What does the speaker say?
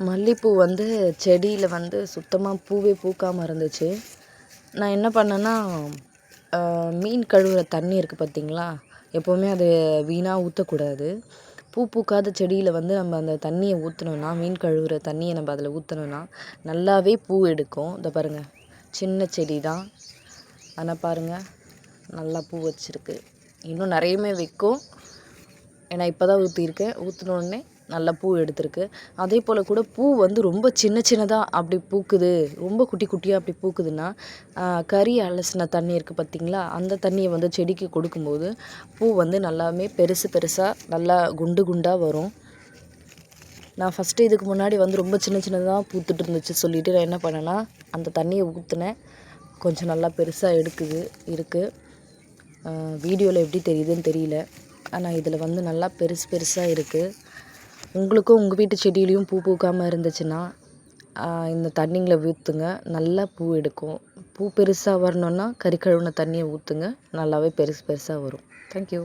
மல்லிப்பூ வந்து செடியில் வந்து சுத்தமாக பூவே பூக்காமல் இருந்துச்சு. நான் என்ன பண்ணேன்னா, மீன் கழுவுற தண்ணி இருக்குது பார்த்தீங்களா, எப்போவுமே அது வீணாக ஊற்றக்கூடாது. பூ பூக்காத செடியில் வந்து நம்ம அந்த தண்ணியை ஊற்றினோன்னா, மீன் கழுவுற தண்ணியை நம்ம அதில் ஊற்றினோன்னா நல்லாவே பூ எடுக்கும். இதை பாருங்கள், சின்ன செடி தான், ஆனால் பாருங்கள் நல்லா பூ வச்சுருக்கு. இன்னும் நிறையவே வைக்கும். ஏன்னா இப்போ தான் ஊற்றிருக்கேன். ஊற்றினோடனே நல்லா பூ எடுத்திருக்கு. அதே போல் கூட பூ வந்து ரொம்ப சின்ன சின்னதாக அப்படி பூக்குது, ரொம்ப குட்டி குட்டியாக அப்படி பூக்குதுன்னா, கறி அலசின தண்ணி இருக்குது பார்த்தீங்களா, அந்த தண்ணியை வந்து செடிக்கு கொடுக்கும்போது பூ வந்து நல்லாவே பெருசு பெருசாக நல்லா குண்டு குண்டாக வரும். நான் ஃபஸ்ட்டு இதுக்கு முன்னாடி வந்து ரொம்ப சின்ன சின்னதாக பூத்துட்டு இருந்துச்சு சொல்லிவிட்டு நான் என்ன பண்ணேன்னா, அந்த தண்ணியை ஊற்றினேன். கொஞ்சம் நல்லா பெருசாக இருக்குது. வீடியோவில் எப்படி தெரியுதுன்னு தெரியல, ஆனால் இதில் வந்து நல்லா பெருசு பெருசாக இருக்குது. உங்களுக்கும் உங்கள் வீட்டு செடியிலையும் பூ பூக்காமல் இருந்துச்சுன்னா இந்த தண்ணிங்களை ஊற்றுங்க, நல்லா பூ எடுக்கும். பூ பெருசாக வரணுன்னா கறி கழுவின தண்ணியை ஊற்றுங்க, நல்லாவே பெருசு பெருசாக வரும். தேங்க்யூ.